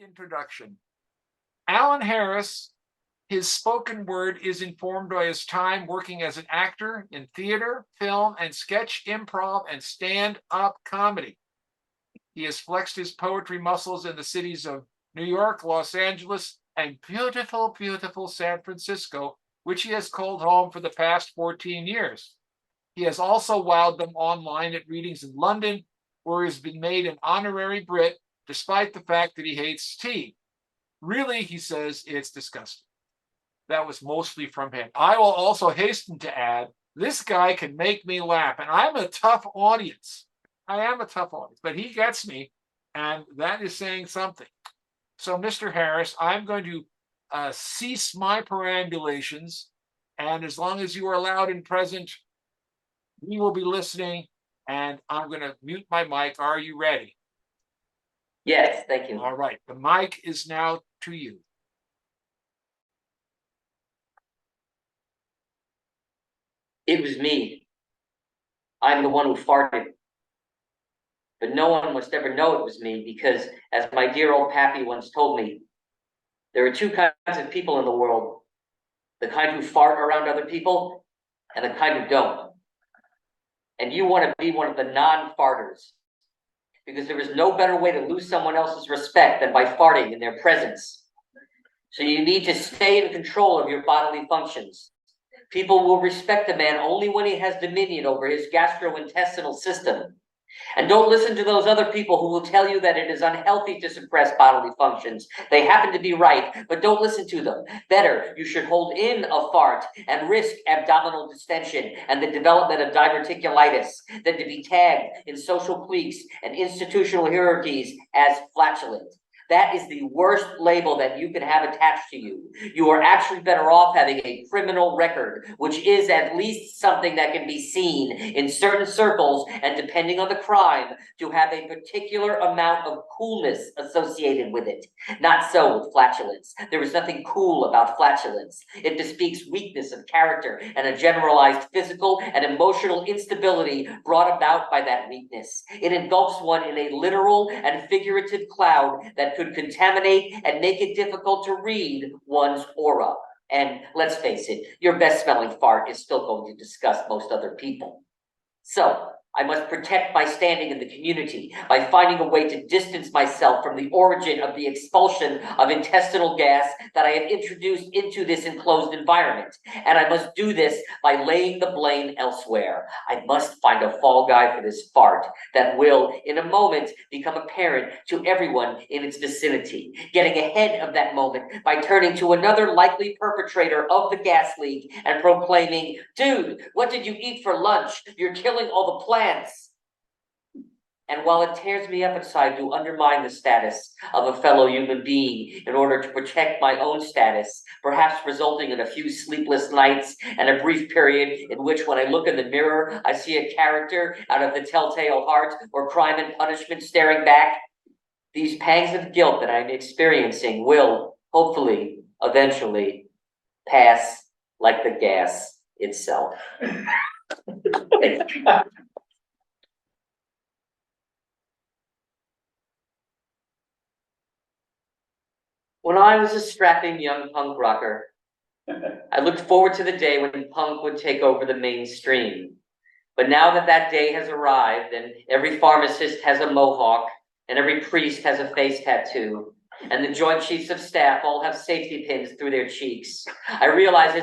Introduction. Alan Harris, his spoken word is informed by his time working as an actor in theater, film, and sketch, improv, and stand-up comedy. He has flexed his poetry muscles in the cities of New York, Los Angeles, and beautiful, beautiful San Francisco, which he has called home for the past 14 years. He has also wowed them online at readings in London, where he has been made an honorary Brit, despite the fact that he hates tea. Really, he says, it's disgusting. That was mostly from him. I will also hasten to add, this guy can make me laugh, and I'm a tough audience. I am a tough audience, but he gets me, and that is saying something. So, Mr. Harris, I'm going to cease my perambulations, and as long as you are loud and present, we will be listening, and I'm going to mute my mic. Are you ready? Yes, thank you. All right, the mic is now to you. It was me. I'm the one who farted. But no one must ever know it was me because, as my dear old pappy once told me, there are two kinds of people in the world. The kind who fart around other people and the kind who don't. And you want to be one of the non-farters because there is no better way to lose someone else's respect than by farting in their presence. So you need to stay in control of your bodily functions. People will respect a man only when he has dominion over his gastrointestinal system. And don't listen to those other people who will tell you that it is unhealthy to suppress bodily functions. They happen to be right, but don't listen to them. Better, you should hold in a fart and risk abdominal distension and the development of diverticulitis than to be tagged in social cliques and institutional hierarchies as flatulent. That is the worst label that you can have attached to you. You are actually better off having a criminal record, which is at least something that can be seen in certain circles, and depending on the crime, to have a particular amount of coolness associated with it. Not so with flatulence. There is nothing cool about flatulence. It bespeaks weakness of character and a generalized physical and emotional instability brought about by that weakness. It engulfs one in a literal and figurative cloud that could contaminate and make it difficult to read one's aura. And let's face it, your best smelling fart is still going to disgust most other people. So I must protect my standing in the community by finding a way to distance myself from the origin of the expulsion of intestinal gas that I have introduced into this enclosed environment. And I must do this by laying the blame elsewhere. I must find a fall guy for this fart that will, in a moment, become apparent to everyone in its vicinity. Getting ahead of that moment by turning to another likely perpetrator of the gas leak and proclaiming, "Dude, what did you eat for lunch? You're killing all the plants." And while it tears me up inside to undermine the status of a fellow human being in order to protect my own status, perhaps resulting in a few sleepless nights and a brief period in which when I look in the mirror, I see a character out of The Telltale Heart or Crime and Punishment staring back, these pangs of guilt that I'm experiencing will, hopefully, eventually, pass like the gas itself. When I was a strapping young punk rocker, I looked forward to the day when punk would take over the mainstream. But now that that day has arrived and every pharmacist has a mohawk and every priest has a face tattoo and the Joint Chiefs of Staff all have safety pins through their cheeks, I realize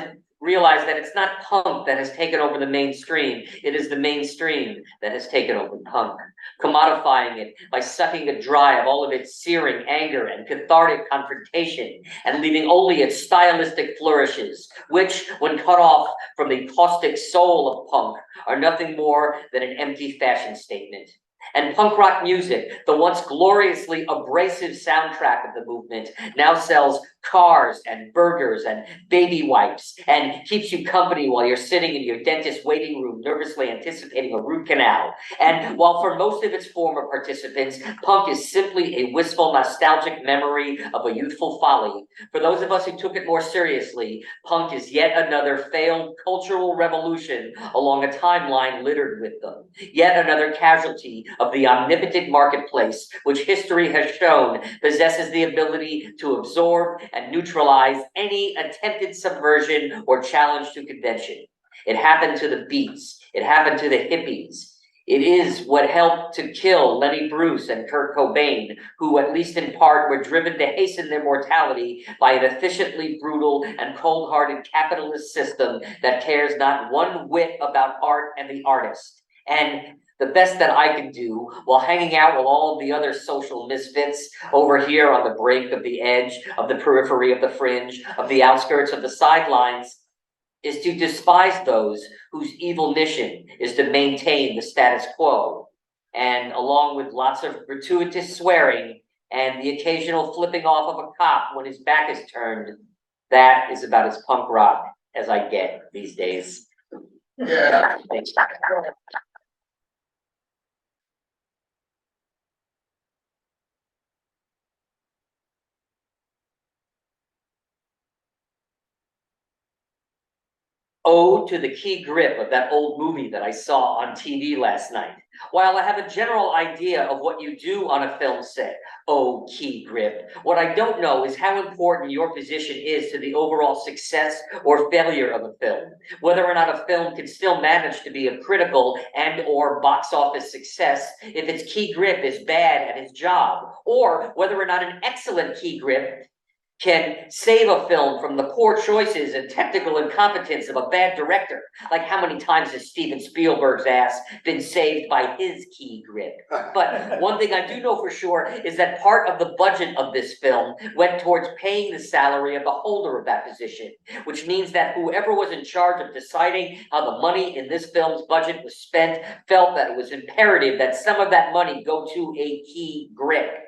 that it's not punk that has taken over the mainstream. It is the mainstream that has taken over punk, commodifying it by sucking it dry of all of its searing anger and cathartic confrontation and leaving only its stylistic flourishes, which, when cut off from the caustic soul of punk, are nothing more than an empty fashion statement. And punk rock music, the once gloriously abrasive soundtrack of the movement, now sells cars and burgers and baby wipes and keeps you company while you're sitting in your dentist's waiting room nervously anticipating a root canal. And while for most of its former participants, punk is simply a wistful, nostalgic memory of a youthful folly, for those of us who took it more seriously, punk is yet another failed cultural revolution along a timeline littered with them. Yet another casualty of the omnipotent marketplace, which history has shown possesses the ability to absorb and neutralize any attempted subversion or challenge to convention. It happened to the Beats. It happened to the hippies. It is what helped to kill Lenny Bruce and Kurt Cobain, who, at least in part, were driven to hasten their mortality by an efficiently brutal and cold-hearted capitalist system that cares not one whit about art and the artist. And the best that I can do while hanging out with all of the other social misfits over here on the brink of the edge, of the periphery of the fringe, of the outskirts of the sidelines, is to despise those whose evil mission is to maintain the status quo. And along with lots of gratuitous swearing and the occasional flipping off of a cop when his back is turned, that is about as punk rock as I get these days. Yeah. Thanks. Ode to the key grip of that old movie that I saw on TV last night. While I have a general idea of what you do on a film set, oh, key grip, what I don't know is how important your position is to the overall success or failure of a film. Whether or not a film can still manage to be a critical and or box office success if its key grip is bad at its job, or whether or not an excellent key grip can save a film from the poor choices and technical incompetence of a bad director. Like, how many times has Steven Spielberg's ass been saved by his key grip? But one thing I do know for sure is that part of the budget of this film went towards paying the salary of the holder of that position, which means that whoever was in charge of deciding how the money in this film's budget was spent felt that it was imperative that some of that money go to a key grip.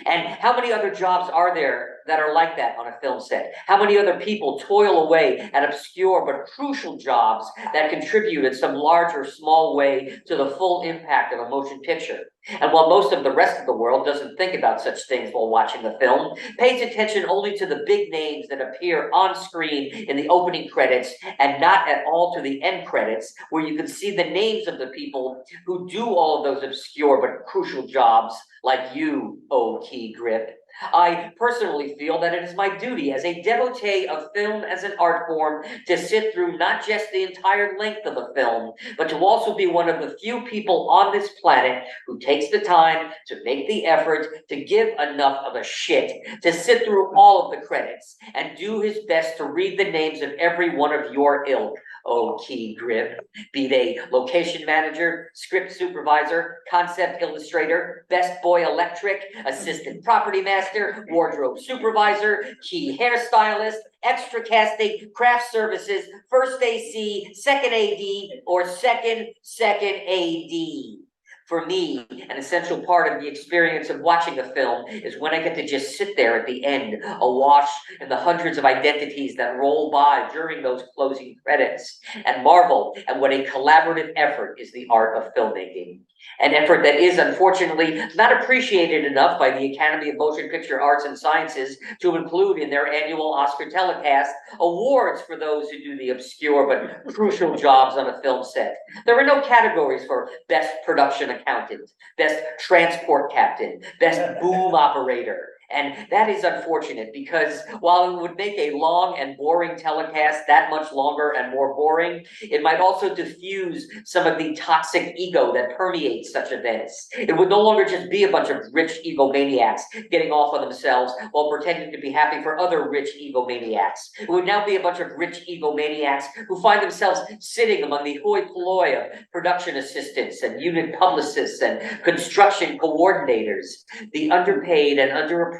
And how many other jobs are there that are like that on a film set? How many other people toil away at obscure but crucial jobs that contribute in some large or small way to the full impact of a motion picture? And while most of the rest of the world doesn't think about such things while watching the film, pays attention only to the big names that appear on screen in the opening credits and not at all to the end credits, where you can see the names of the people who do all of those obscure but crucial jobs, like you, oh key grip. I personally feel that it is my duty as a devotee of film as an art form to sit through not just the entire length of a film, but to also be one of the few people on this planet who takes the time to make the effort to give enough of a shit to sit through all of the credits and do his best to read the names of every one of your ilk, oh key grip, be they location manager, script supervisor, concept illustrator, best boy electric, assistant property master, wardrobe supervisor, key hairstylist, extra casting, craft services, first AC, second AD, or second AD. For me, an essential part of the experience of watching a film is when I get to just sit there at the end, awash in the hundreds of identities that roll by during those closing credits, and marvel at what a collaborative effort is the art of filmmaking. An effort that is, unfortunately, not appreciated enough by the Academy of Motion Picture Arts and Sciences to include in their annual Oscar telecast awards for those who do the obscure but crucial jobs on a film set. There are no categories for best production accountant, best transport captain, best boom operator. And that is unfortunate because while it would make a long and boring telecast that much longer and more boring, it might also diffuse some of the toxic ego that permeates such events. It would no longer just be a bunch of rich egomaniacs getting off on themselves while pretending to be happy for other rich egomaniacs. It would now be a bunch of rich egomaniacs who find themselves sitting among the hoi polloi of production assistants and unit publicists and construction coordinators, the underpaid and underappreciated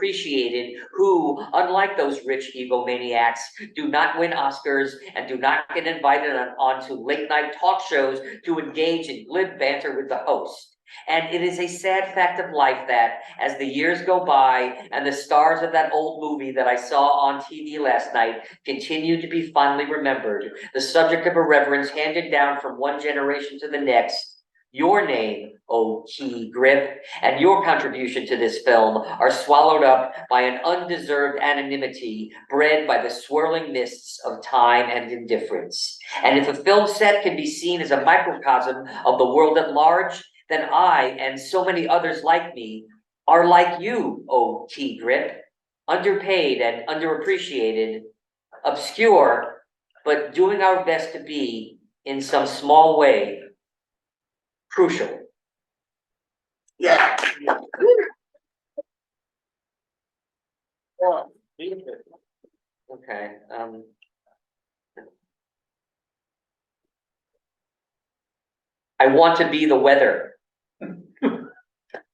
who, unlike those rich egomaniacs, do not win Oscars and do not get invited onto late night talk shows to engage in glib banter with the host. And it is a sad fact of life that, as the years go by and the stars of that old movie that I saw on TV last night continue to be fondly remembered, the subject of irreverence handed down from one generation to the next, your name, oh key grip, and your contribution to this film are swallowed up by an undeserved anonymity bred by the swirling mists of time and indifference. And if a film set can be seen as a microcosm of the world at large, then I and so many others like me are like you, O T Grip, underpaid and underappreciated, obscure, but doing our best to be, in some small way, crucial. Yeah. Okay, I want to be the weather.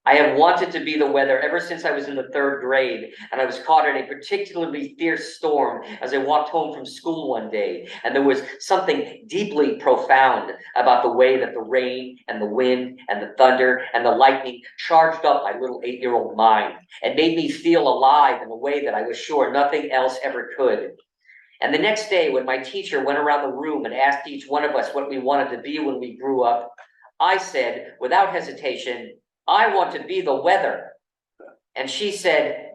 I have wanted to be the weather ever since I was in the 3rd grade, and I was caught in a particularly fierce storm as I walked home from school one day. And there was something deeply profound about the way that the rain and the wind and the thunder and the lightning charged up my little 8-year-old mind and made me feel alive in a way that I was sure nothing else ever could. And the next day, when my teacher went around the room and asked each one of us what we wanted to be when we grew up, I said, without hesitation, I want to be the weather. And she said,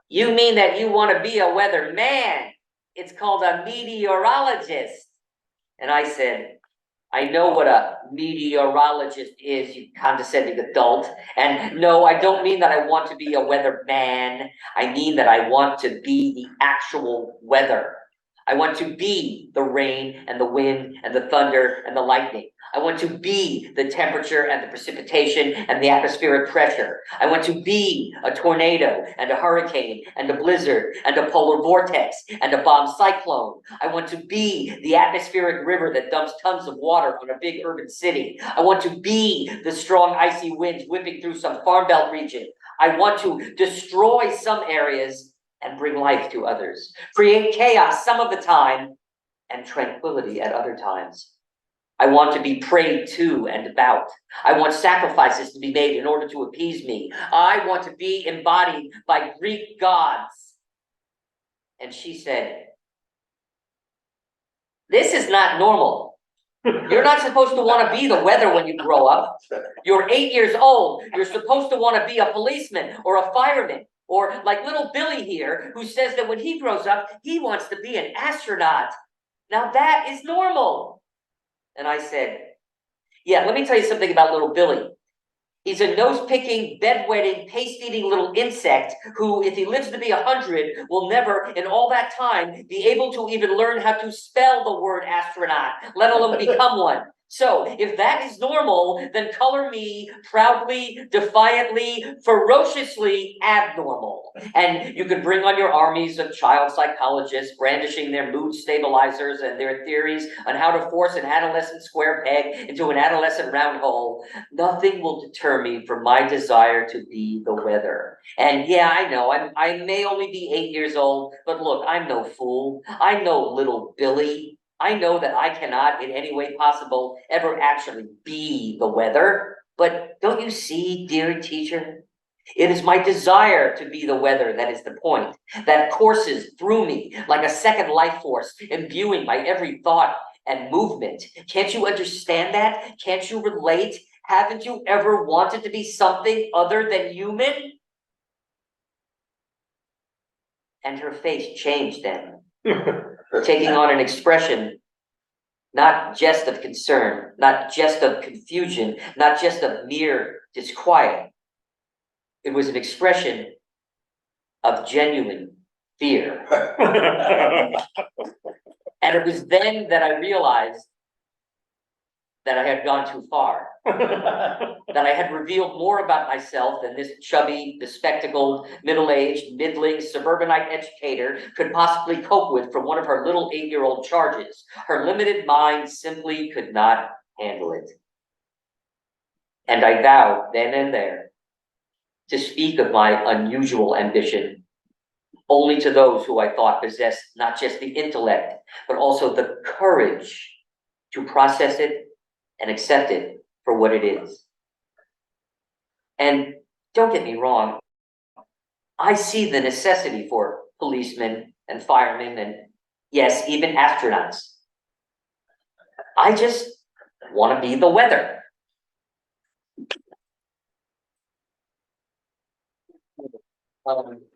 you mean that you want to be a weather man? It's called a meteorologist. And I said, I know what a meteorologist is, you condescending adult. And no, I don't mean that I want to be a weather man. I mean that I want to be the actual weather. I want to be the rain and the wind and the thunder and the lightning. I want to be the temperature and the precipitation and the atmospheric pressure. I want to be a tornado and a hurricane and a blizzard and a polar vortex and a bomb cyclone. I want to be the atmospheric river that dumps tons of water on a big urban city. I want to be the strong icy winds whipping through some farm belt region. I want to destroy some areas and bring life to others, create chaos some of the time and tranquility at other times. I want to be prayed to and about. I want sacrifices to be made in order to appease me. I want to be embodied by Greek gods. And she said, this is not normal. You're not supposed to want to be the weather when you grow up. You're 8 years old. You're supposed to want to be a policeman or a fireman. Or like little Billy here, who says that when he grows up, he wants to be an astronaut. Now that is normal. And I said, yeah, let me tell you something about little Billy. He's a nose-picking, bed-wetting, paste-eating little insect who, if he lives to be 100, will never, in all that time, be able to even learn how to spell the word astronaut, let alone become one. So, if that is normal, then color me proudly, defiantly, ferociously abnormal. And you could bring on your armies of child psychologists brandishing their mood stabilizers and their theories on how to force an adolescent square peg into an adolescent round hole. Nothing will deter me from my desire to be the weather. And yeah, I know, I may only be 8 years old, but look, I'm no fool. I know little Billy. I know that I cannot in any way possible ever actually be the weather. But don't you see, dear teacher? It is my desire to be the weather that is the point, that courses through me like a second life force, imbuing my every thought and movement. Can't you understand that? Can't you relate? Haven't you ever wanted to be something other than human? And her face changed then, taking on an expression not just of concern, not just of confusion, not just of mere disquiet. It was an expression of genuine fear. And it was then that I realized that I had gone too far, that I had revealed more about myself than this chubby, bespectacled, middle-aged, middling, suburbanite educator could possibly cope with from one of her little 8-year-old charges. Her limited mind simply could not handle it. And I vowed then and there to speak of my unusual ambition only to those who I thought possessed not just the intellect, but also the courage to process it and accept it for what it is. And don't get me wrong, I see the necessity for policemen and firemen and, yes, even astronauts. I just want to be the weather.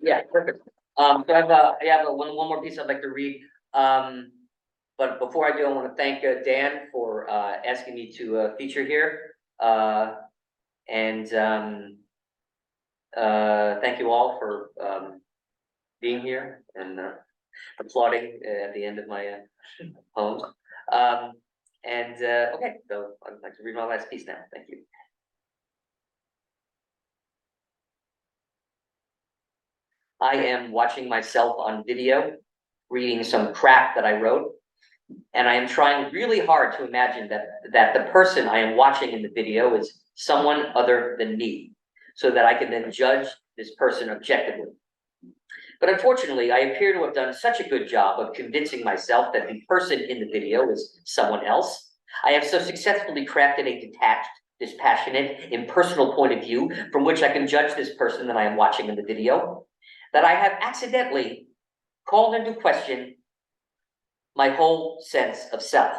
Yeah, perfect. So I have one more piece I'd like to read. But before I do, I want to thank Dan for asking me to feature here. And thank you all for being here and applauding at the end of my poems. Okay, so I'd like to read my last piece now. Thank you. I am watching myself on video, reading some crap that I wrote, and I am trying really hard to imagine that the person I am watching in the video is someone other than me, so that I can then judge this person objectively. But unfortunately, I appear to have done such a good job of convincing myself that the person in the video is someone else. I have so successfully crafted a detached, dispassionate, impersonal point of view from which I can judge this person that I am watching in the video, that I have accidentally called into question my whole sense of self,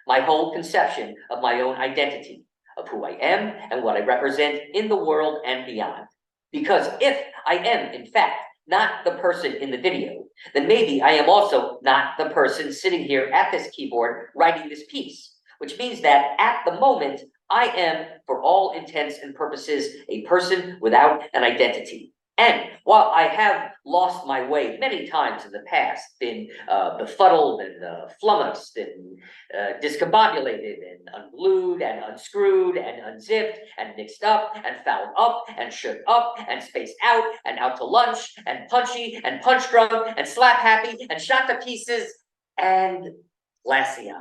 my whole conception of my own identity, of who I am and what I represent in the world and beyond. Because if I am, in fact, not the person in the video, then maybe I am also not the person sitting here at this keyboard writing this piece, which means that at the moment, I am, for all intents and purposes, a person without an identity. And while I have lost my way many times in the past, been befuddled and flummoxed and discombobulated and unglued and unscrewed and unzipped and mixed up and fouled up and shook up and spaced out to lunch and punchy and punch drunk and slap happy and shot to pieces and glassy-eyed.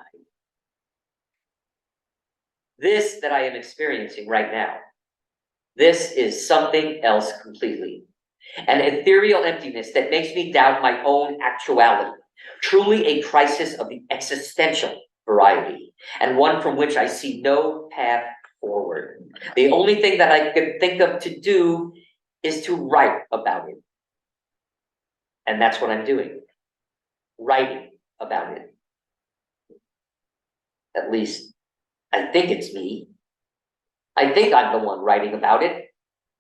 This that I am experiencing right now, this is something else completely. An ethereal emptiness that makes me doubt my own actuality. Truly a crisis of the existential variety, and one from which I see no path forward. The only thing that I could think of to do is to write about it. And that's what I'm doing. Writing about it. At least, I think it's me. I think I'm the one writing about it.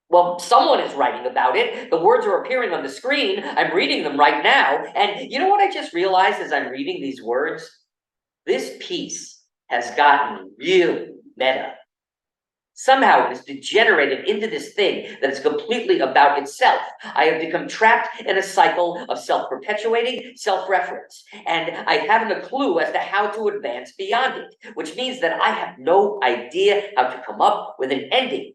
Well, someone is writing about it. The words are appearing on the screen. I'm reading them right now. And you know what I just realized as I'm reading these words? This piece has gotten really meta. Somehow it has degenerated into this thing that is completely about itself. I have become trapped in a cycle of self-perpetuating self-reference, and I haven't a clue as to how to advance beyond it, which means that I have no idea how to come up with an ending.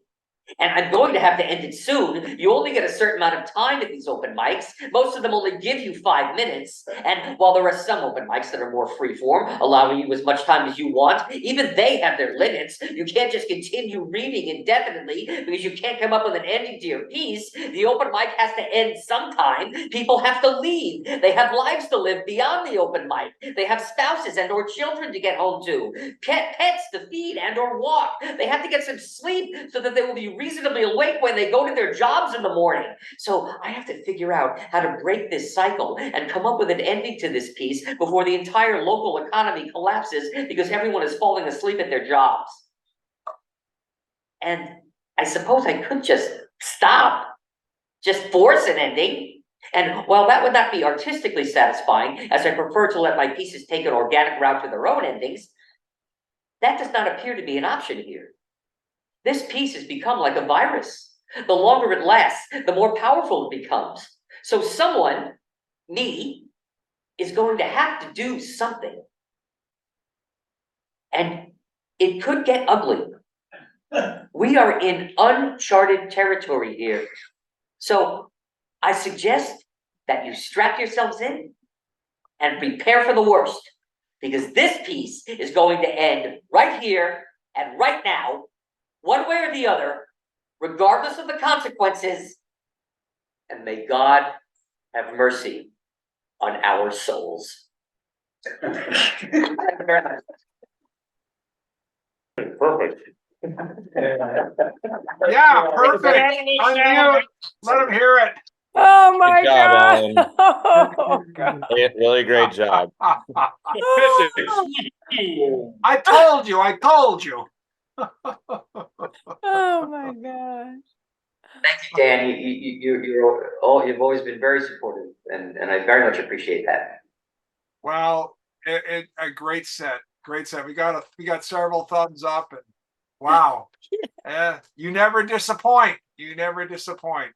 And I'm going to have to end it soon. You only get a certain amount of time at these open mics. Most of them only give you 5 minutes. And while there are some open mics that are more freeform, allowing you as much time as you want, even they have their limits. You can't just continue reading indefinitely because you can't come up with an ending to your piece. The open mic has to end sometime. People have to leave. They have lives to live beyond the open mic. They have spouses and or children to get home to, pets to feed and or walk. They have to get some sleep so that they will be reasonably awake when they go to their jobs in the morning. So I have to figure out how to break this cycle and come up with an ending to this piece before the entire local economy collapses because everyone is falling asleep at their jobs. And I suppose I could just stop, just force an ending. And while that would not be artistically satisfying, as I prefer to let my pieces take an organic route to their own endings, that does not appear to be an option here. This piece has become like a virus. The longer it lasts, the more powerful it becomes. So someone, me, is going to have to do something. And it could get ugly. We are in uncharted territory here. So I suggest that you strap yourselves in and prepare for the worst. Because this piece is going to end right here and right now, one way or the other, regardless of the consequences, and may God have mercy on our souls. Perfect. Yeah, perfect. Unmute. Let them hear it. Oh my Good job, God. Alan. Oh, God. Really great job. I told you. I told you. Oh my gosh. Thank you, Dan. You've always been very supportive, and I very much appreciate that. Well, a great set. Great set. We got several thumbs up, and Wow. You never disappoint. You never disappoint.